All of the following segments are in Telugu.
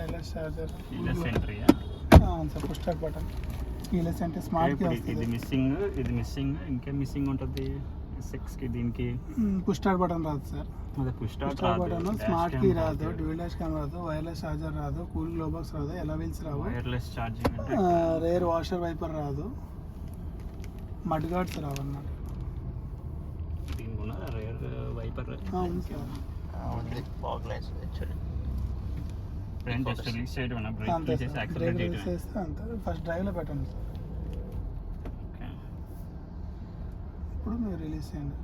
Wireless charger, keyless entry. అవును sir, push start button. Keyless అంటే స్మార్ట్ కీ వస్తుంది. ఇది మిస్సింగ్ ఇంకేం మిస్సింగ్ ఉంటుంది 6కి దీనికి. పుష్ స్టార్ట్ బటన్ రాదు సార్. అదే push start button, smart key రాదు, డ్యూయల్ డాష్ కెమెరా రాదు, వైర్లెస్ చార్జర్ రాదు, కూల్ గ్లో బాక్స్ రాదు, ఎలా వీల్స్ రావు, wireless charging, rear washer wiper రాదు, మడ్ గార్డ్స్ రావు అన్నమాట. దీనికి ఉన్నదా రేర్ వైపర్? అవును sir. Fog lights actually front just release చేయడం, బ్రేక్ చేసి యాక్సిలరేట్ చేయడం చేస్తే అంతే. ఫస్ట్ డ్రైవ్లో పెట్టండి సార్. ఓకే, ఇప్పుడు మీరు రిలీజ్ చేయండి.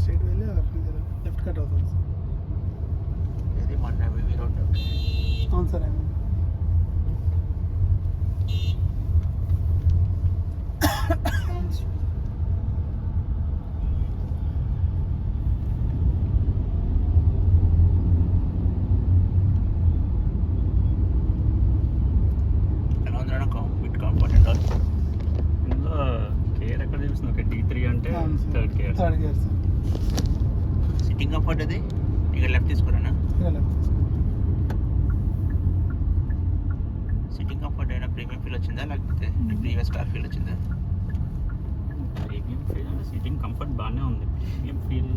స్ట్రైట్ వెళ్ళి లెఫ్ట్ కట్ అవుతుంది సార్. ఇది మన వీవీ రోడ్. అవును సార్. ఎలా ఉందా విత్ కంఫర్ట్ అండ్ ఆల్? ఇందులో గేర్ ఎక్కడ చూస్తుంది? ఒక D3 అంటే third gear sir. Sitting comfort అది ఇక్కడ లెఫ్ట్ తీసుకురానా? సిట్టింగ్ కంఫర్ట్ అయినా ప్రీమియం ఫీల్ వచ్చిందా లేకపోతే ప్రీవియస్ కార్ ఫీల్ వచ్చిందా? ప్రీమియం ఫీల్ అంటే సీటింగ్ కంఫర్ట్ బాగానే ఉంది. ప్రీమియం ఫీల్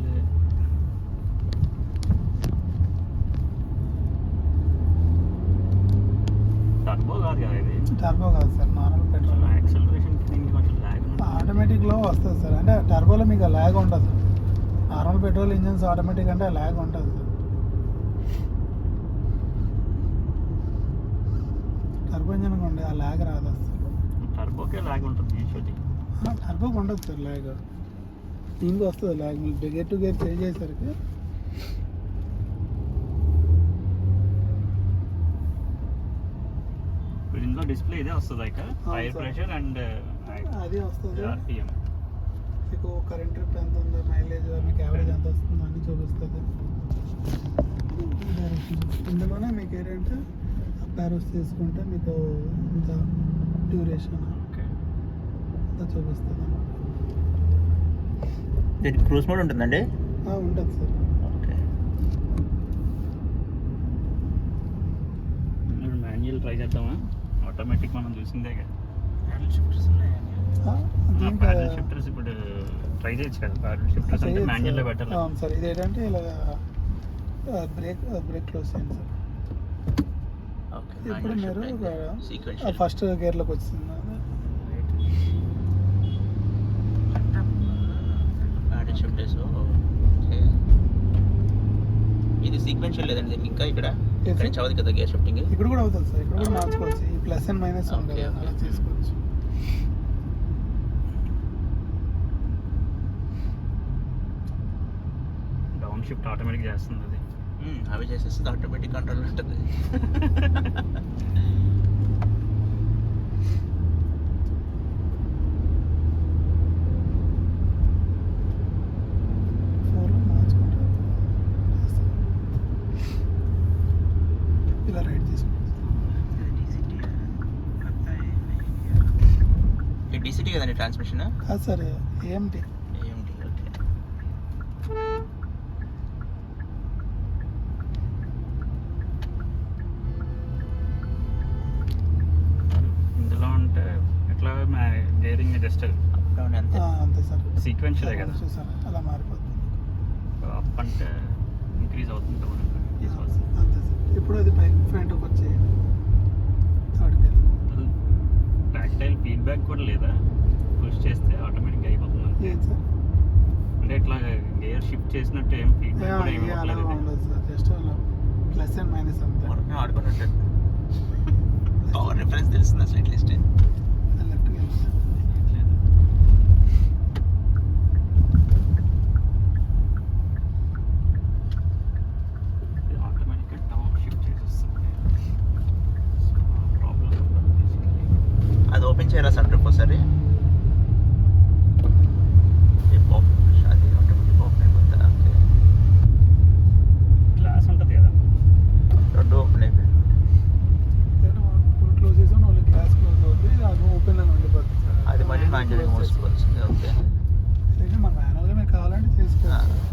టర్బో కాదు కదా ఇది? టర్బో కాదు సార్, నార్మల్ పెట్రోల్. యాక్సలరేషన్కి దీనికి కొంచెం ల్యాగ్ ఆటోమేటిక్లో వస్తుంది సార్. అంటే టర్బోలో మీకు ల్యాగ్ ఉండదు. నార్మల్ పెట్రోల్ ఇంజన్స్ ఆటోమేటిక్ అంటే ల్యాగ్ ఉంటుంది సార్. టర్బో ఇంజన్ ఉండే ఆ ల్యాగ్ రాదు అసలు. టర్బోకే ల్యాగ్ ఉంటుంది యూజువల్లీ. టర్బోకి ఉండదు సార్ ల్యాగ్. దీనికి వస్తుంది ల్యాగ్. మీరు గేర్ టు గేర్ చేంజ్ చేసేసరికి ఇందులో డిస్ప్లే ఇదే వస్తుంది ఇక టైర్ ప్రెషర్ అండ్ అది వస్తుంది. RPM, మీకు కరెంట్ ట్రిప్ ఎంత ఉందో, మైలేజ్, మీకు యావరేజ్ ఎంత వస్తుందో అన్నీ చూపిస్తుంది. ఇందులోనే మీకు ఏంటంటే అప్పారోస్ తీసుకుంటే మీకు ఇంత డ్యూరేషన్ అంతా చూపిస్తుంది. దీనికి క్రూజ్ మోడ్ ఉంటుందండి? ఉంటుంది సార్. ఓకే. మాన్యువల్ ట్రై చేద్దామా? ఆటోమేటిక్ మనం చూసిందే కదా. హ్యాండిల్ షిఫ్టర్స్ ఉన్నాయా? ప్యాడల్ షిఫ్టర్స్ ఇప్పుడు ట్రై చేయొచ్చు కదా. ప్యాడల్ షిఫ్టర్స్ అంటే మాన్యువల్లో పెట్టాలి. అవును సార్. ఇది ఏంటంటే ఇలా బ్రేక్ క్లోజ్ చేయండి సార్. ఓకే. ఇప్పుడు మీరు సీక్వెన్షియల్ ఫస్ట్ గేర్లోకి వచ్చింది. Handle shifters. ఓకే. ఇది సీక్వెన్షియల్ లేదండి దీనికి ఇంకా ఇక్కడ చవది కదా గేర్ షిఫ్టింగ్. ఇక్కడ కూడా అవుతుంది సార్. ఇక్కడ కూడా మార్చుకోవచ్చు. ఈ ప్లస్ అండ్ మైనస్ ఉంటుంది, అలా చేసుకోవచ్చు. డౌన్ షిఫ్ట్ ఆటోమేటిక్ చేస్తుంది అది. అవి చేసేస్తే ఆటోమేటిక్ కంట్రోల్ ఉంటుంది. ఇలా రైట్ తీసుకోండి. ఈ DCT కదండి ట్రాన్స్మిషన్? కాదు సార్, AMT. AMT. ఓకే. ఇందులో అంటే ఎట్లా గేరింగ్ జస్ట్ అప్ డౌన్ అంతే. అంతే సార్. సీక్వెన్షియలే కదా. చూసారా అలా మారిపోతుంది. అప్ అంటే ఇంక్రీజ్ అవుతుంది అంతే సార్. ఇప్పుడు అది పైకి ఫ్రంట్కి వచ్చి థర్డ్ గేర్. టాక్టైల్ ఫీడ్బ్యాక్ కూడా లేదా? పుష్ చేస్తే ఆటోమేటిక్గా అయిపోతుంది. లేదు సార్. అంటే ఇట్లా గేర్ షిఫ్ట్ చేసినట్టు ఏం ఫీడ్బ్యాక్ కూడా ఏమి అలా ఇవ్వట్లేదు. ఉండదు sir. Just plus and minus అంతే. ఆడుకున్నట్టు పవర్ రిఫరెన్స్ తెలుస్తుంది అసలు అట్లీస్ట్. లెఫ్ట్కి వెళ్ళి ఆటోమేటిక్గా డౌన్ షిఫ్ట్ చేసేస్తుంది. ఓపెన్ చేయరా సన్ రూఫ్ ఒకసారి అది ఆటోమేటిక్ ఓపెన్ అయిపోతా ఓకే గ్లాస్ ఉంటుంది కదా. రెండు ఓపెన్ అయిపోయింది ఫుల్ క్లోజ్ చేసాం ఓన్లీ గ్లాస్ క్లోజ్ అవుతుంది అది ఓపెన్ అని ఉండిపోతుంది సార్. అది మళ్ళీ మాన్యువల్గా మూసుకోవాల్సింది ఓకే అయితే మన మాన్యువల్గా మీకు కావాలంటే చేసుకోవచ్చు.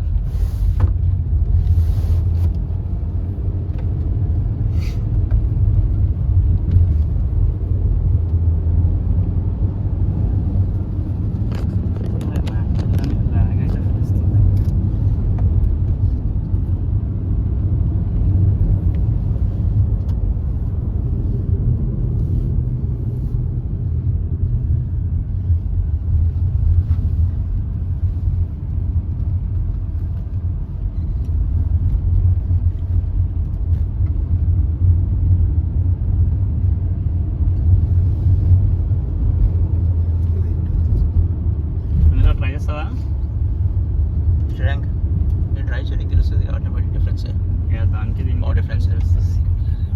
లాగ్ అయితే తెలుస్తుంది. ముందుగా ట్రై చేస్తావా? శ్రేయాంక్ నేను ట్రై చేయడానికి తెలుస్తుంది ఆటోమేటిక్ డిఫరెన్స్ దానికి దీనికి Oh, difference.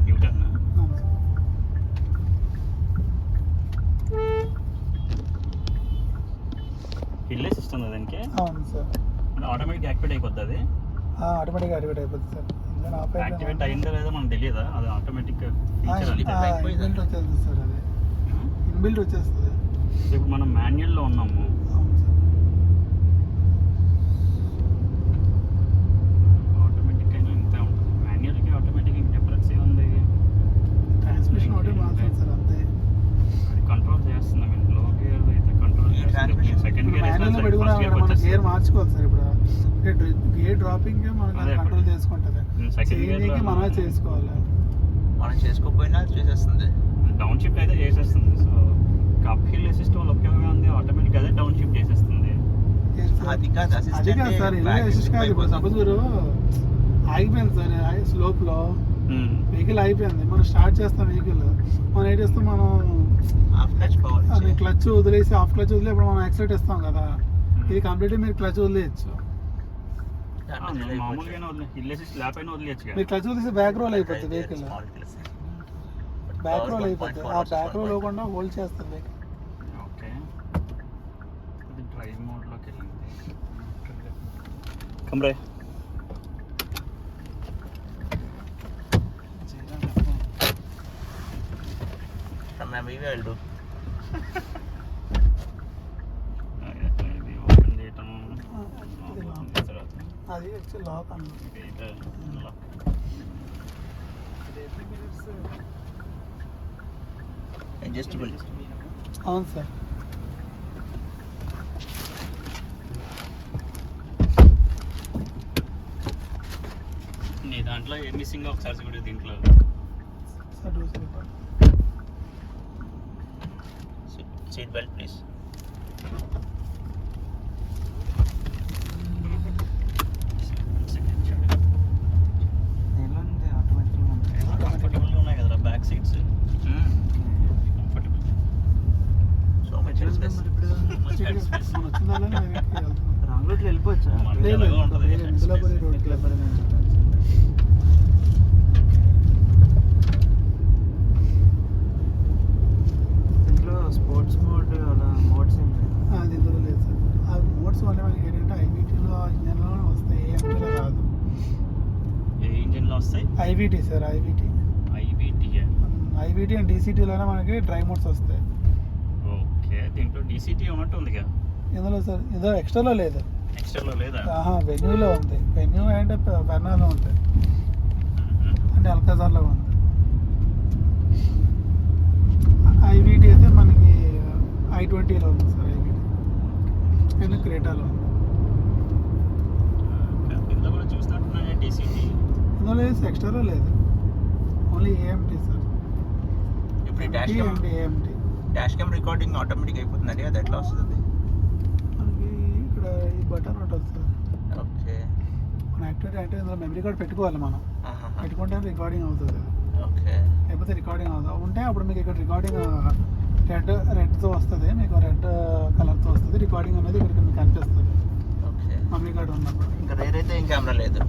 యూటర్న్ అవును సార్. హిల్ సిస్టమ్ దానికి అవును సార్. ఆటోమేటిక్ యాక్టివేట్ అయిపోద్ది. అది ఆటోమేటిక్గా యాక్టివేట్ అయిపోతుంది సార్. ఇంజన్ ఆఫ్ యాక్టివేట్ అయిందో లేదో మనకు తెలియదా? అది ఆటోమేటిక్ ఫీచర్ అంతే. ఇన్బిల్ట్ వచ్చేస్తుంది సార్. అది ఇన్బిల్ట్ వచ్చేస్తుంది. ఇప్పుడు మనం మాన్యువల్లో ఉన్నాము. అవును సార్. ఆటోమేటిక్ అయినా ఇంతే ఉంటుంది. మాన్యువల్కి ఆటోమేటిక్ డిఫరెన్స్ ఏముంది? ట్రాన్స్మిషన్ ఒకటే మారుతుంది సార్ అంతే. అది కంట్రోల్ చేస్తుంది. I mean, లో గేర్ అయితే కంట్రోల్ ఈ transmission సెకండ్ ఇప్పుడు గేర్ మాన్యువల్లో పెట్టుకున్నాం ఫస్ట్ గేర్ మనం వచ్చేస్తుంది. గేర్ మార్చుకోవాలి సార్. ఇప్పుడు గేర్ డ్రాపింగ్ మనం అదే కంట్రోల్ చేసుకుంటుంది. సెకండ్ చేంజింగ్ గేర్ మనమే చేసుకోవాలి. మనం చేసుకోకపోయినా అది చేసేస్తుంది డౌన్ షిఫ్ట్ అయితే చేసేస్తుంది. సో అప్ హిల్ అసిస్ట్ వల్ల ఉపయోగం ఉంది. ఆటోమేటిక్ అదే డౌన్ షిఫ్ట్ చేసేస్తుంది. అది కాదు అది కాదు సార్. ఇలా అసిస్ట్ కాదు. ఇప్పుడు సపోజ్ మీరు ఆగిపోయింది సార్ స్లోప్ లో వెహికల్ అయిపోయింది. మనం స్టార్ట్ చేస్తాం వెహికల్. మనం ఏంటి చేస్తాం, మనం హాఫ్ క్లచ్ పవర్ అది క్లచ్ వదిలేసి హాఫ్ క్లచ్ వదిలే ఇప్పుడు మనం యాక్సిలేట్ ఇస్తాం కదా. ఇది కంప్లీట్ మీరు క్లచ్ వదిలేయచ్చు. మామూలుగానే హిల్ అసిస్ట్ ల్యాప్ అయినా వదిలేయచ్చు. మీరు క్లచ్ వదిలేసి బ్యాక్ రోల్ అయిపోతుంది వెహికల్. బ్యాక్ రోల్ అయిపోతుంది. ఆ బ్యాక్ రోల్ అవ్వకుండా హోల్డ్ చేస్తుంది వెహికల్. ఓకే, ఇది డ్రైవ్ మోడ్లోకి వెళ్ళింది. కమ్రే మేము ఇవే వెళ్ళు ఇది ఓపెన్ చేయటం తర్వాత అది వచ్చి లాక్ అన్నమాట. అడ్జస్టబుల్ అవును సార్. నీ దాంట్లో ఏం మిస్సింగ్ ఒకసారి కూడా దీంట్లో sir door sleeper. Seat belt please కంఫర్టబుల్గా ఉన్నాయి కదా back seats. Comfortable. So much space మనం వచ్చిందాలని వెనక్కి వెళ్తున్నాం. రాంగ్ రూట్లో వెళ్ళిపోవచ్చా? ఎలాగో ఉంటుంది. ఇందులోపరి రోడ్కి దీంట్లో స్పోర్ట్స్ మోడ్ అలా మోడ్స్ ఏం లేవు. అది ఇందులో లేదు సార్. ఆ మోడ్స్ వల్ల మనకి ఏంటంటే ఐవీటీలో ఇంజన్లో వస్తాయి. ఏఎంటీలో రాదు. ఏ ఇంజిన్లో వస్తాయి? ఐవీటీ సార్. ఐవీటీ ఐవీటీ అండ్ డీసీటీలోనే మనకి డ్రైవ్ మోడ్స్ వస్తాయి. ఓకే, దీంట్లో డీసీటీ ఉన్నట్టు ఉంది కదా. ఇందులో సార్ ఇందులో ఎక్స్ట్రాలో లేదు. ఎక్స్ట్రాలో లేదా? వెన్యూలో ఉంది. వెన్యూ అంటే పెర్నాలో ఉంది, అంటే అల్కాజార్లో ఉంది. ఐవీటీ అయితే మనకి I20లో ఉంది సార్. ఐవీటీ అండ్ క్రేటాలో ఉంది. ఇందులో కూడా చూసినట్టున్నానే డీసీటీ. ఇందులో లేదు, ఎక్స్ట్రాలో లేదు. Only AMT sir. ఇప్పుడు ఈ dash and AMT. Cam recording automatic అయిపోతుందండి. అది ఎట్లా వస్తుంది? మనకి ఇక్కడ ఈ బటన్ ఉంటుంది సార్. ఓకే మన యాక్టివిటీ అంటే ఇందులో మెమరీ కార్డ్ పెట్టుకోవాలి. మనం పెట్టుకుంటే రికార్డింగ్ అవుతుంది. ఓకే లేకపోతే రికార్డింగ్ అవుతుంది. ఉంటే అప్పుడు మీకు ఇక్కడ రికార్డింగ్ రెడ్తో వస్తుంది. మీకు రెడ్ కలర్తో వస్తుంది. రికార్డింగ్ అనేది ఇక్కడ మీకు కనిపిస్తుంది ఓకే మెమరీ కార్డ్ ఉన్నప్పుడు. ఇంకా రేర్ అయితే ఏం కెమెరా లేదు.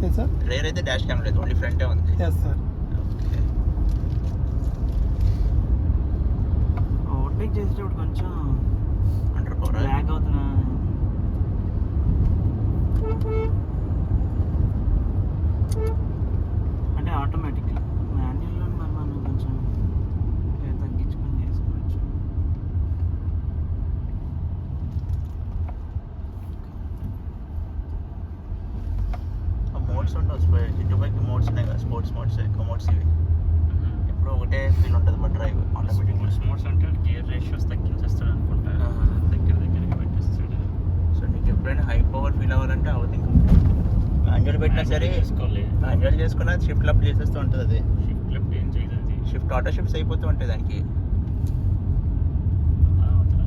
Yes sir. రేర్ అయితే డాష్ కెమెరా లేదు, ఓన్లీ ఫ్రంటే ఉంది. Yes sir. Okay overtake sports modes ఎక్కువ మోడ్స్ ఇవి ఎప్పుడు ఒకటే ఫీల్ ఉంటుంది మా డ్రైవ్ ఆటోమేటిక్ స్మోర్ట్స్ అంటే గేర్ రేషియోస్ తగ్గించేస్తాడు అనుకుంటా దగ్గరగా పెట్టేస్తాడు. సో నీకు ఎప్పుడైనా హై పవర్ ఫీల్ అవ్వాలంటే అవుతుంది ఇంకా మాన్యువల్ పెట్టినా సరే తీసుకోవాలి. మాన్యువల్ చేసుకున్నా షిఫ్ట్ లెఫ్ట్ చేసేస్తూ ఉంటుంది అది షిఫ్ట్ లెఫ్ట్ ఏం చేయదు అది. షిఫ్ట్ ఆటో షిఫ్ట్స్ అయిపోతూ ఉంటాయి దానికి అవతల.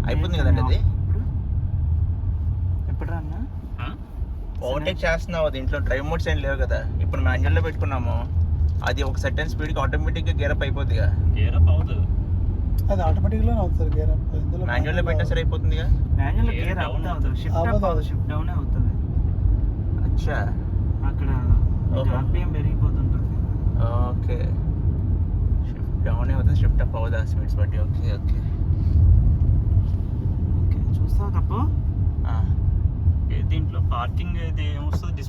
అయిపోతుంది కదండి అది ఎప్పుడు రా అన్న? ఓవర్టేక్ చేస్తున్నావు దీంట్లో డ్రైవ్ మోడ్స్ ఏం లేవు కదా ఇప్పుడు మాన్యువల్లో పెట్టుకున్నాము అది ఒక సర్టెన్ స్పీడ్కి ఆటోమేటిక్గా గేర్ అప్ అయిపోద్దిగా గేర్ అప్ అవ్వదు. అది ఆటోమేటిక్గానే అవుతుంది గేర్ అప్. ఇందులో మాన్యువల్లో పెట్టినా సరే అయిపోతుందిగా manual Gear gear down up అవుతుంది, షిఫ్ట్ అప్ అవ్వదు. అవుతుంది, షిఫ్ట్ డౌన్ అవుతుంది. అచ్చా అక్కడ ఓహో. ఆర్పిఎం పెరిగిపోతుంటుంది. ఓకే షిఫ్ట్ డౌన్ అవుతుంది షిఫ్ట్ అప్ అవ్వదు ఆ స్పీడ్స్ బట్టి ఓకే ఓకే ఓకే చూస్తావా తప్పు? ఆ. దీంట్లో పార్కింగ్ అయితే ఏమొస్తుంది?